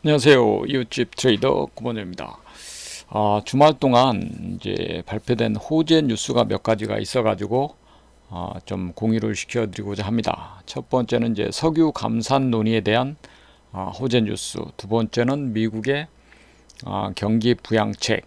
안녕하세요. 이웃집 트레이더 구본영입니다. 주말 동안 이제 발표된 호재 뉴스가 몇 가지가 있어가지고 좀 공유를 시켜드리고자 합니다. 첫 번째는 이제 석유 감산 논의에 대한 호재 뉴스. 두 번째는 미국의 경기 부양책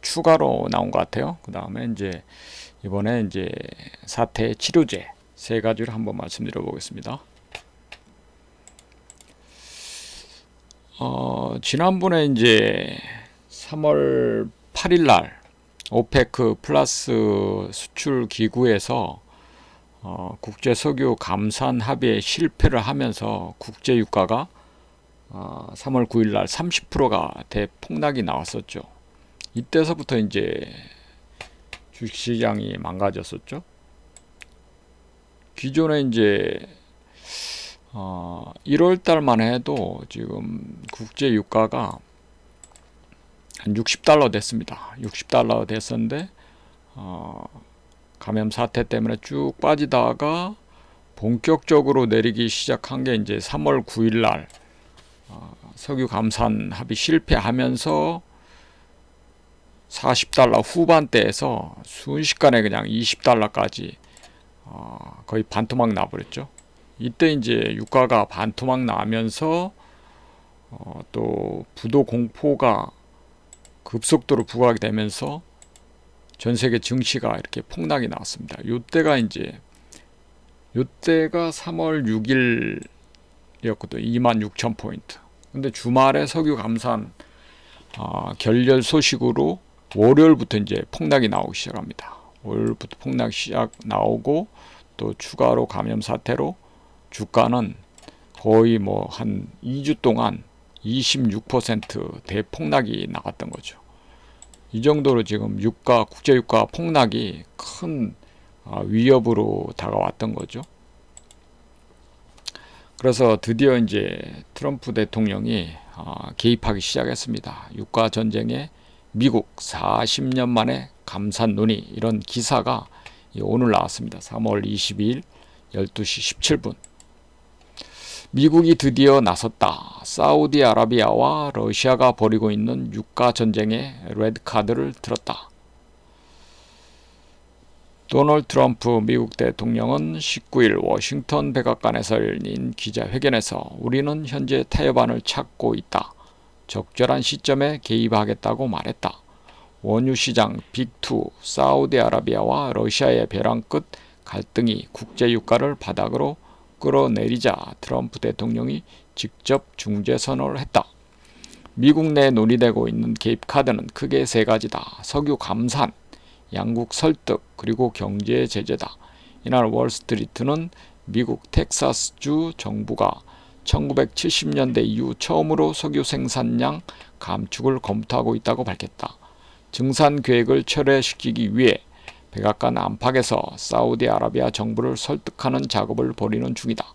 추가로 나온 것 같아요. 그 다음에 이제 이번에 이제 사태 치료제 세 가지를 한번 말씀드려 보겠습니다. 지난번에 이제 3월 8일 날 오페크 플러스 수출 기구에서 국제 석유 감산 합의에 실패를 하면서 국제 유가가 3월 9일 날 30%가 대폭락이 나왔었죠. 이때서부터 이제 주식시장이 망가졌었죠. 기존에 이제 1월 달만 해도 지금 국제 유가가 한 60달러 됐습니다. 60달러 됐었는데 감염 사태 때문에 쭉 빠지다가 본격적으로 내리기 시작한 게 이제 3월 9일 날 석유 감산 합의 실패하면서 40달러 후반대에서 순식간에 그냥 20달러까지 거의 반토막 나버렸죠. 이때 이제 유가가 반토막 나면서 또 부도 공포가 급속도로 부각이 되면서 전 세계 증시가 이렇게 폭락이 나왔습니다. 이때가 3월 6일이었거든요. 26,000포인트. 근데 주말에 석유 감산 결렬 소식으로 월요일부터 이제 폭락이 나오기 시작합니다. 월요일부터 폭락 시작 나오고 또 추가로 감염 사태로 주가는 거의 뭐 한 2주 동안 26% 대폭락이 나갔던 거죠. 이 정도로 지금 국제 유가 폭락이 큰 위협으로 다가왔던 거죠. 그래서 드디어 이제 트럼프 대통령이 개입하기 시작했습니다. 유가 전쟁에 미국 40년 만에 감산 논의, 이런 기사가 오늘 나왔습니다. 3월 22일 12시 17분. 미국이 드디어 나섰다. 사우디아라비아와 러시아가 벌이고 있는 유가 전쟁에 레드카드를 들었다. 도널드 트럼프 미국 대통령은 19일 워싱턴 백악관에서 열린 기자회견에서 우리는 현재 타협안을 찾고 있다. 적절한 시점에 개입하겠다고 말했다. 원유 시장 빅2 사우디아라비아와 러시아의 벼랑 끝 갈등이 국제 유가를 바닥으로 끌어내리자 트럼프 대통령이 직접 중재 선언을 했다. 미국 내 논의되고 있는 개입 카드는 크게 세 가지다. 석유 감산, 양국 설득, 그리고 경제 제재다. 이날 월스트리트는 미국 텍사스주 정부가 1970년대 이후 처음으로 석유 생산량 감축을 검토하고 있다고 밝혔다. 증산 계획을 철회시키기 위해 백악관 안팎에서 사우디아라비아 정부를 설득하는 작업을 벌이는 중이다.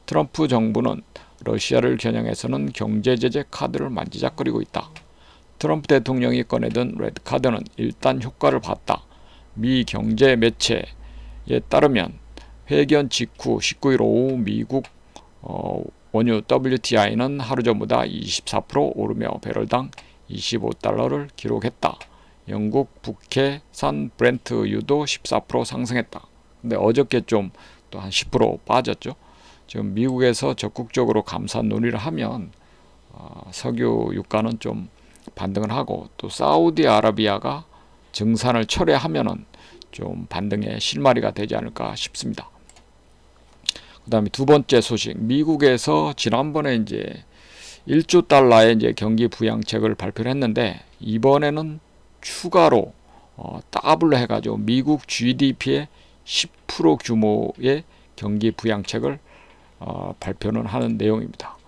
트럼프 정부는 러시아를 겨냥해서는 경제제재 카드를 만지작거리고 있다. 트럼프 대통령이 꺼내든 레드카드는 일단 효과를 봤다. 미 경제 매체에 따르면 회견 직후 19일 오후 미국 원유 WTI는 하루 전보다 24% 오르며 배럴당 25달러를 기록했다. 영국 북해산 브렌트유도 14% 상승했다. 근데 어저께 좀 또 한 10% 빠졌죠. 지금 미국에서 적극적으로 감산 논의를 하면 석유 유가는 좀 반등을 하고, 또 사우디아라비아가 증산을 철회하면은 좀 반등의 실마리가 되지 않을까 싶습니다. 그 다음에 두 번째 소식, 미국에서 지난번에 이제 1조 달러의 이제 경기 부양책을 발표를 했는데, 이번에는 추가로 더블로 해가지고 미국 GDP의 10% 규모의 경기 부양책을 발표는 하는 내용입니다.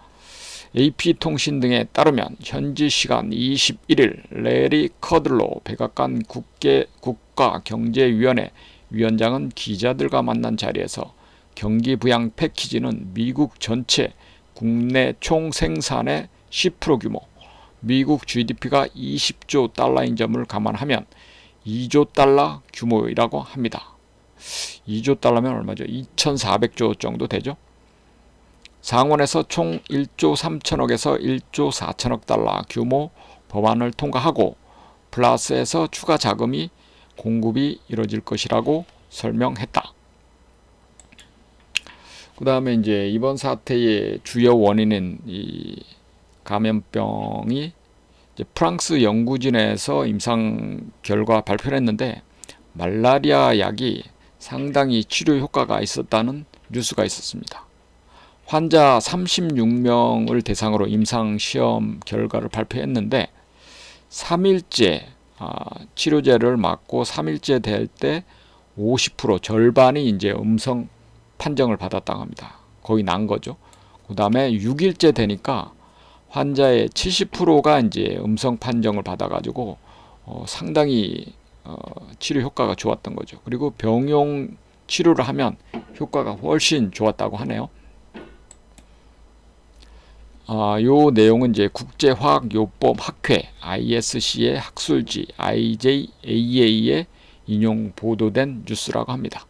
AP통신 등에 따르면 현지 시간 21일 레리 커들로 백악관 국가경제위원회 위원장은 기자들과 만난 자리에서 경기 부양 패키지는 미국 전체 국내 총생산의 10% 규모, 미국 GDP가 20조 달러인 점을 감안하면 2조 달러 규모이라고 합니다. 2조 달러면 얼마죠? 2,400조 정도 되죠. 상원에서 총 1조 3천억에서 1조 4천억 달러 규모 법안을 통과하고 플러스에서 추가 자금이 공급이 이루어질 것이라고 설명했다. 그 다음에 이제 이번 사태의 주요 원인인 이 감염병이 이제 프랑스 연구진에서 임상 결과 발표를 했는데 말라리아 약이 상당히 치료 효과가 있었다는 뉴스가 있었습니다. 환자 36명을 대상으로 임상 시험 결과를 발표했는데 3일째 치료제를 맞고 3일째 될 때 50% 절반이 이제 음성 판정을 받았다고 합니다. 거의 난 거죠. 그 다음에 6일째 되니까 환자의 70%가 이제 음성 판정을 받아가지고 상당히 치료 효과가 좋았던 거죠. 그리고 병용 치료를 하면 효과가 훨씬 좋았다고 하네요. 요 내용은 이제 국제화학요법학회 ISC의 학술지 IJAA에 인용 보도된 뉴스라고 합니다.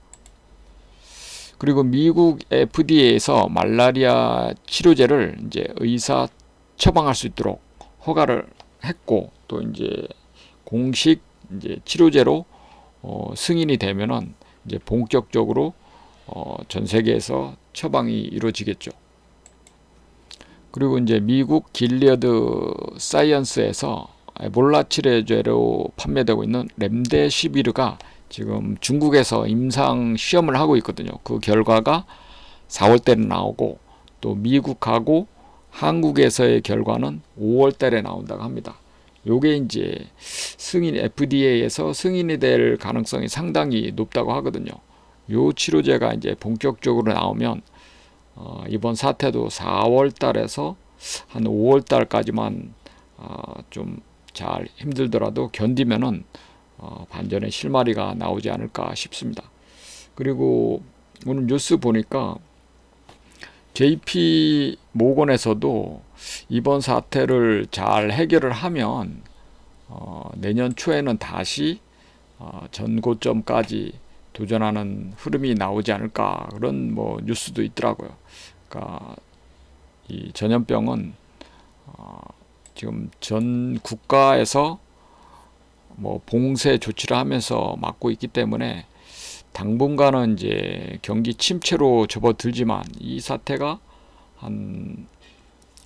그리고 미국 FDA에서 말라리아 치료제를 이제 의사 처방할 수 있도록 허가를 했고 또 이제 공식 이제 치료제로 승인이 되면은 이제 본격적으로 전 세계에서 처방이 이루어지겠죠. 그리고 이제 미국 길리어드 사이언스에서 에볼라 치료제로 판매되고 있는 렘데시비르가 지금 중국에서 임상 시험을 하고 있거든요. 그 결과가 4월 달에 나오고 또 미국하고 한국에서의 결과는 5월 달에 나온다고 합니다. 요게 이제 FDA에서 승인이 될 가능성이 상당히 높다고 하거든요. 요 치료제가 이제 본격적으로 나오면 이번 사태도 4월 달에서 한 5월 달까지만 좀 잘 힘들더라도 견디면은 반전의 실마리가 나오지 않을까 싶습니다. 그리고 오늘 뉴스 보니까 JP 모건에서도 이번 사태를 잘 해결을 하면 내년 초에는 다시 전고점까지 도전하는 흐름이 나오지 않을까 그런 뭐 뉴스도 있더라고요. 그러니까 이 전염병은 지금 전 국가에서 뭐 봉쇄 조치를 하면서 막고 있기 때문에 당분간은 이제 경기 침체로 접어들지만 이 사태가 한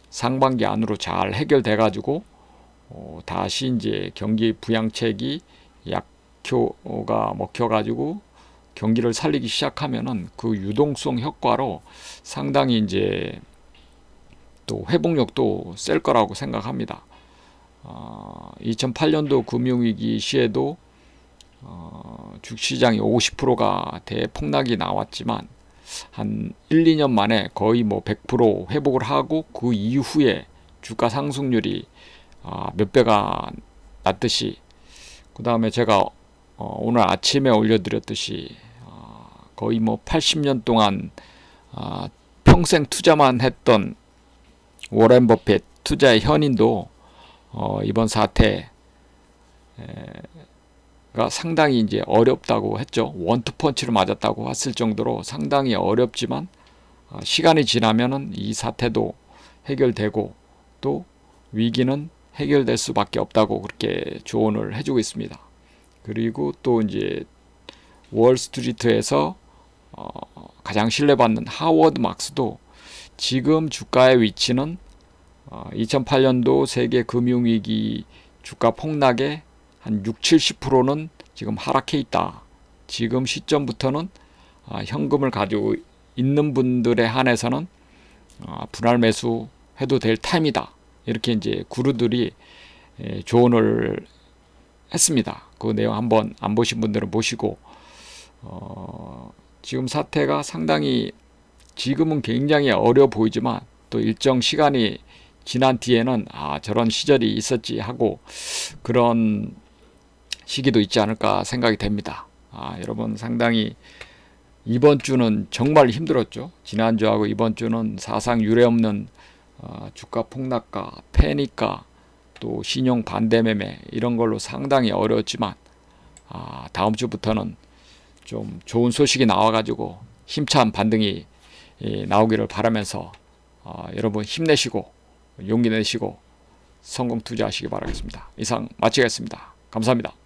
상반기 안으로 잘 해결돼 가지고 다시 이제 경기 부양책이 약효가 먹혀 가지고 경기를 살리기 시작하면은 그 유동성 효과로 상당히 이제 또 회복력도 셀 거라고 생각합니다. 2008년도 금융위기 시에도 주식시장이 50%가 대폭락이 나왔지만 한 1, 2년 만에 거의 뭐 100% 회복을 하고 그 이후에 주가 상승률이 몇 배가 났듯이 그 다음에 제가 오늘 아침에 올려드렸듯이 거의 뭐 80년 동안 평생 투자만 했던 워렌 버핏 투자의 현인도 이번 사태가 상당히 이제 어렵다고 했죠. 원투펀치를 맞았다고 했을 정도로 상당히 어렵지만 시간이 지나면은 이 사태도 해결되고 또 위기는 해결될 수밖에 없다고 그렇게 조언을 해주고 있습니다. 그리고 또 이제 월스트리트에서 가장 신뢰받는 하워드 막스도 지금 주가의 위치는 2008년도 세계 금융위기 주가 폭락의 한 60-70%는 지금 하락해 있다. 지금 시점부터는 현금을 가지고 있는 분들에 한해서는 분할 매수해도 될 타임이다. 이렇게 이제 구루들이 조언을 했습니다. 그 내용 한번 안 보신 분들은 보시고 지금 사태가 상당히 지금은 굉장히 어려워 보이지만 또 일정 시간이 지난 뒤에는 저런 시절이 있었지 하고 그런 시기도 있지 않을까 생각이 됩니다. 여러분 상당히 이번 주는 정말 힘들었죠. 지난주하고 이번 주는 사상 유례없는 주가 폭락과 패닉과 또 신용 반대 매매 이런 걸로 상당히 어려웠지만 다음 주부터는 좀 좋은 소식이 나와가지고 힘찬 반등이 나오기를 바라면서 여러분 힘내시고 용기 내시고 성공 투자하시기 바라겠습니다. 이상 마치겠습니다. 감사합니다.